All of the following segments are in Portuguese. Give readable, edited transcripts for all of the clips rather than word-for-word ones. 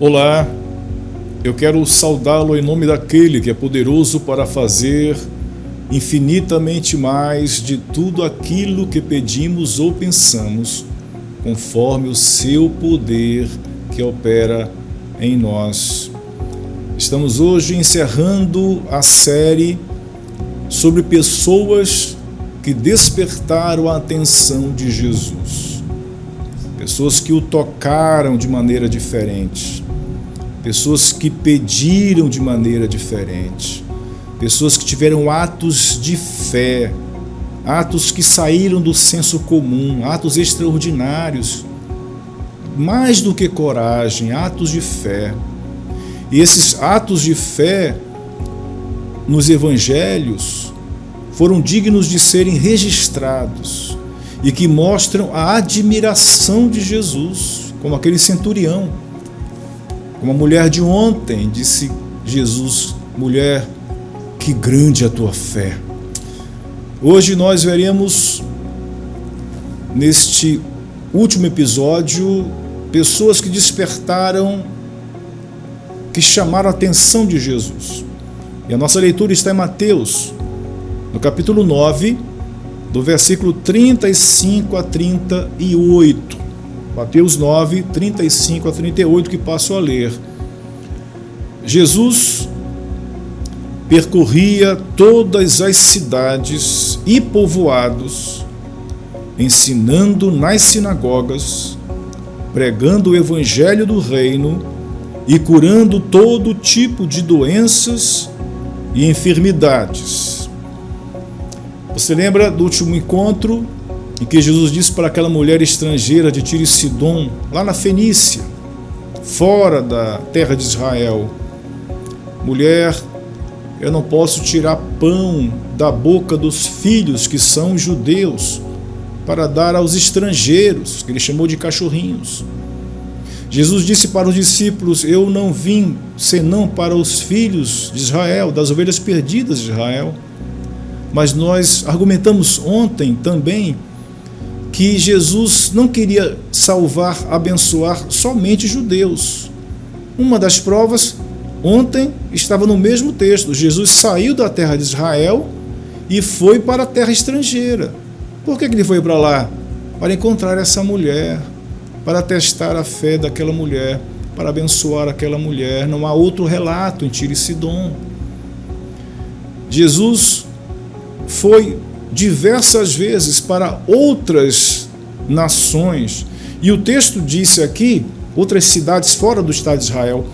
Olá, eu quero saudá-lo em nome daquele que é poderoso para fazer infinitamente mais de tudo aquilo que pedimos ou pensamos, conforme o seu poder que opera em nós. Estamos hoje encerrando a série sobre pessoas que despertaram a atenção de Jesus. Pessoas que o tocaram de maneira diferente. Pessoas que pediram de maneira diferente. Pessoas que tiveram atos de fé, atos que saíram do senso comum, atos extraordinários, mais do que coragem, atos de fé. E esses atos de fé nos evangelhos foram dignos de serem registrados e que mostram a admiração de Jesus, como aquele centurião. Como a mulher de ontem, disse Jesus: mulher, que grande a tua fé. Hoje nós veremos, neste último episódio, pessoas que despertaram, que chamaram a atenção de Jesus. E a nossa leitura está em Mateus, no capítulo 9, do versículo 35 a 38. Mateus 9, 35 a 38, que passo a ler. Jesus percorria todas as cidades e povoados, ensinando nas sinagogas, pregando o evangelho do reino e curando todo tipo de doenças e enfermidades. Você lembra do último encontro em que Jesus disse para aquela mulher estrangeira de Tiro e Sidom, lá na Fenícia, fora da terra de Israel: mulher, eu não posso tirar pão da boca dos filhos que são judeus para dar aos estrangeiros, que ele chamou de cachorrinhos. Jesus disse para os discípulos: eu não vim senão para os filhos de Israel, das ovelhas perdidas de Israel. Mas nós argumentamos ontem também que Jesus não queria salvar, abençoar somente judeus. Uma das provas ontem estava no mesmo texto. Jesus saiu da terra de Israel e foi para a terra estrangeira. Por que ele foi para lá? Para encontrar essa mulher, para testar a fé daquela mulher, para abençoar aquela mulher. Não há outro relato em Tiro e Sidom. Jesus foi diversas vezes para outras nações, e o texto disse aqui, outras cidades fora do estado de Israel.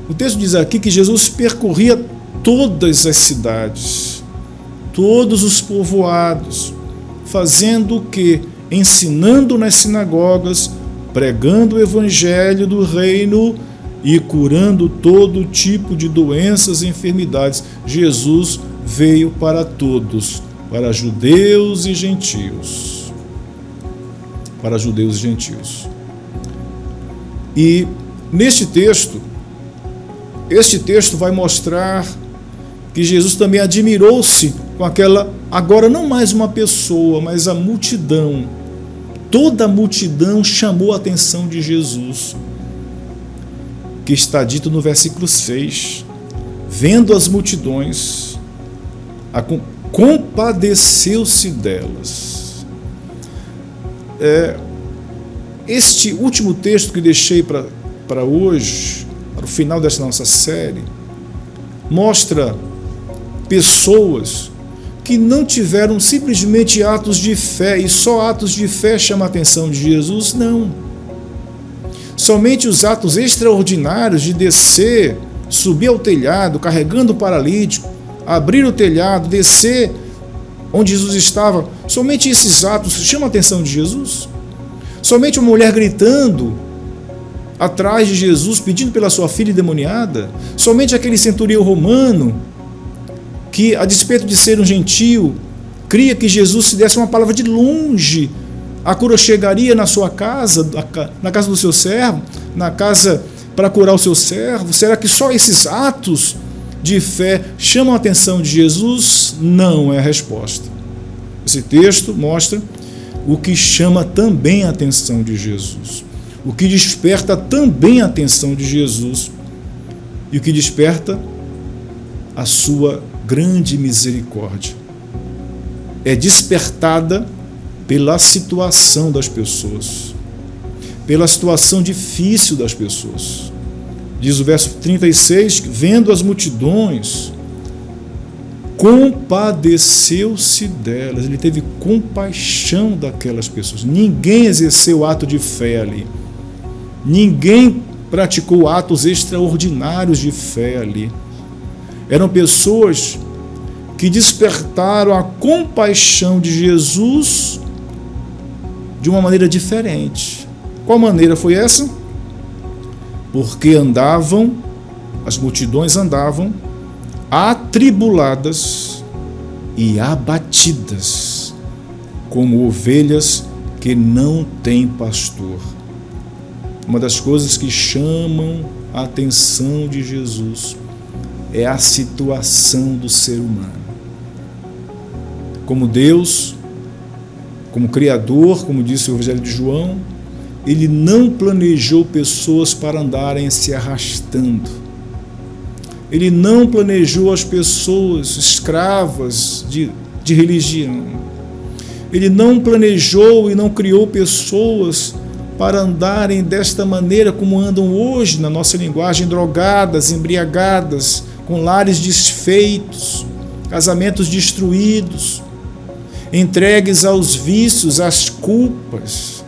O texto diz aqui que Jesus percorria todas as cidades, todos os povoados, fazendo o quê? Ensinando nas sinagogas, pregando o evangelho do reino e curando todo tipo de doenças e enfermidades. Jesus veio para todos, para judeus e gentios. Para judeus e gentios. E neste texto, este texto vai mostrar que Jesus também admirou-se com aquela, agora não mais uma pessoa, mas a multidão. Toda a multidão chamou a atenção de Jesus, que está dito no versículo 6. Vendo as multidões, compadeceu-se delas. Este último texto que deixei para hoje, para o final dessa nossa série, mostra pessoas que não tiveram simplesmente atos de fé, e só atos de fé chamam a atenção de Jesus, não. Somente os atos extraordinários de descer, subir ao telhado, carregando o paralítico, abrir o telhado, descer onde Jesus estava, somente esses atos chamam a atenção de Jesus. Somente uma mulher gritando atrás de Jesus, pedindo pela sua filha endemoniada. Somente aquele centurião romano que, a despeito de ser um gentio, cria que Jesus, se desse uma palavra de longe, a cura chegaria na sua casa, na casa do seu servo, na casa para curar o seu servo. Será que só esses atos de fé chamam a atenção de Jesus? Não é a resposta. Esse texto mostra o que chama também a atenção de Jesus. o que desperta também a atenção de Jesus e o que desperta a sua grande misericórdia. É despertada pela situação das pessoas, pela situação difícil das pessoas. Diz o verso 36, vendo as multidões, compadeceu-se delas. Ele teve compaixão daquelas pessoas. Ninguém exerceu ato de fé ali. Ninguém praticou atos extraordinários de fé ali. Eram pessoas que despertaram a compaixão de Jesus de uma maneira diferente. Qual maneira foi essa? Porque as multidões andavam atribuladas e abatidas, como ovelhas que não têm pastor. Uma das coisas que chamam a atenção de Jesus é a situação do ser humano. Como Deus, como Criador, como disse o Evangelho de João, Ele não planejou pessoas para andarem se arrastando. Ele não planejou as pessoas escravas de religião. Ele não planejou e não criou pessoas para andarem desta maneira como andam hoje, na nossa linguagem, drogadas, embriagadas, com lares desfeitos, casamentos destruídos, entregues aos vícios, às culpas,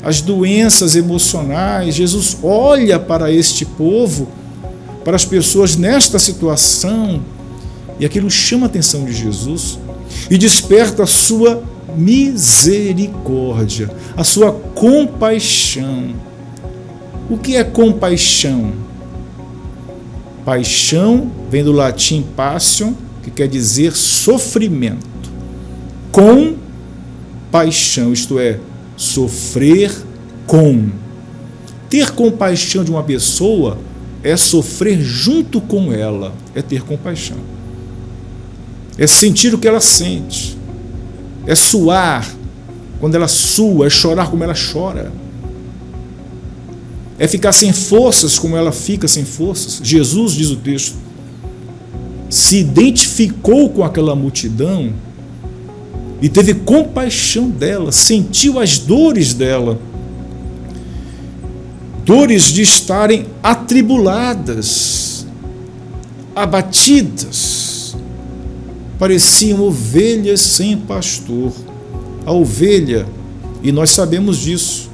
às doenças emocionais. Jesus olha para este povo, para as pessoas nesta situação, e aquilo chama a atenção de Jesus e desperta a sua misericórdia, a sua compaixão. O que é compaixão? Paixão vem do latim passion, que quer dizer sofrimento. Com paixão, isto é, sofrer com. Ter compaixão de uma pessoa é sofrer junto com ela, é ter compaixão. É sentir o que ela sente, é suar quando ela sua, é chorar como ela chora, é ficar sem forças como ela fica sem forças. Jesus, diz o texto, se identificou com aquela multidão e teve compaixão dela, sentiu as dores dela, dores de estarem atribuladas, abatidas, pareciam ovelhas sem pastor. A ovelha, e nós sabemos disso,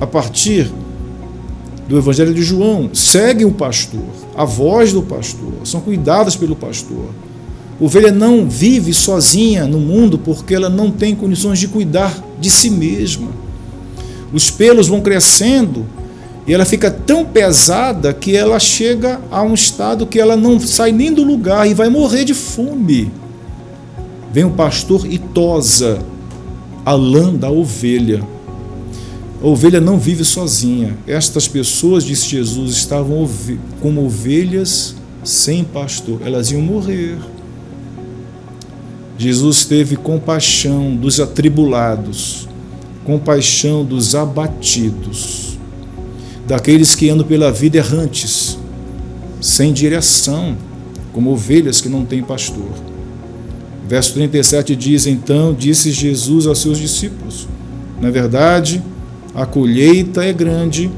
a partir do Evangelho de João, segue o pastor, a voz do pastor, são cuidadas pelo pastor. A ovelha não vive sozinha no mundo porque ela não tem condições de cuidar de si mesma. Os pelos vão crescendo e ela fica tão pesada que ela chega a um estado que ela não sai nem do lugar e vai morrer de fome. Vem o pastor e tosa a lã da ovelha. A ovelha não vive sozinha. Estas pessoas, disse Jesus, estavam como ovelhas sem pastor. Elas iam morrer. Jesus teve compaixão dos atribulados, compaixão dos abatidos, daqueles que andam pela vida errantes, sem direção, como ovelhas que não têm pastor. Verso 37 diz, então, disse Jesus aos seus discípulos, na verdade, a colheita é grande,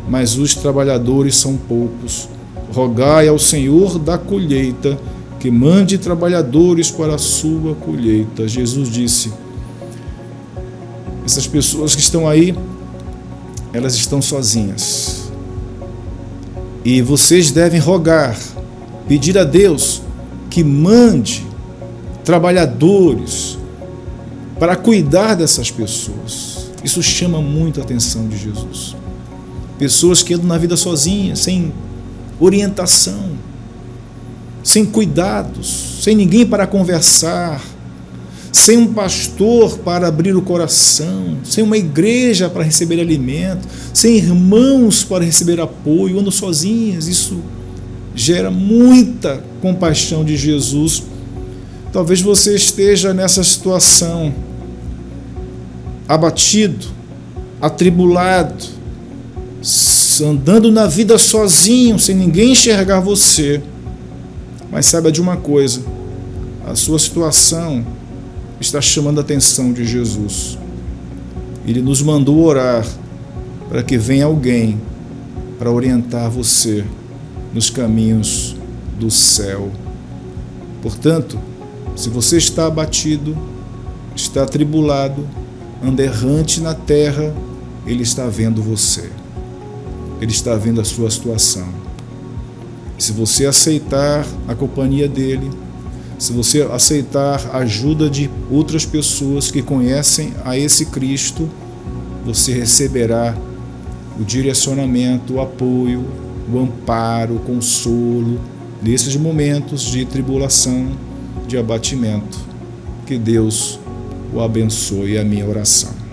mas os trabalhadores são poucos. Rogai ao Senhor da colheita que mande trabalhadores para a sua colheita. Jesus disse, essas pessoas que estão aí, elas estão sozinhas. E vocês devem rogar, pedir a Deus que mande trabalhadores para cuidar dessas pessoas. Isso chama muito a atenção de Jesus. Pessoas que andam na vida sozinhas, sem orientação, sem cuidados, sem ninguém para conversar, sem um pastor para abrir o coração, sem uma igreja para receber alimento, sem irmãos para receber apoio, andam sozinhas. Isso gera muita compaixão de Jesus. Talvez você esteja nessa situação, abatido, atribulado, andando na vida sozinho, sem ninguém enxergar você. Mas saiba de uma coisa: a sua situação está chamando a atenção de Jesus. Ele nos mandou orar para que venha alguém para orientar você nos caminhos do céu. Portanto, se você está abatido, está atribulado, anda errante na terra, Ele está vendo você. Ele está vendo a sua situação. Se você aceitar a companhia dele, se você aceitar a ajuda de outras pessoas que conhecem a esse Cristo, você receberá o direcionamento, o apoio, o amparo, o consolo nesses momentos de tribulação, de abatimento. Que Deus o abençoe, é a minha oração.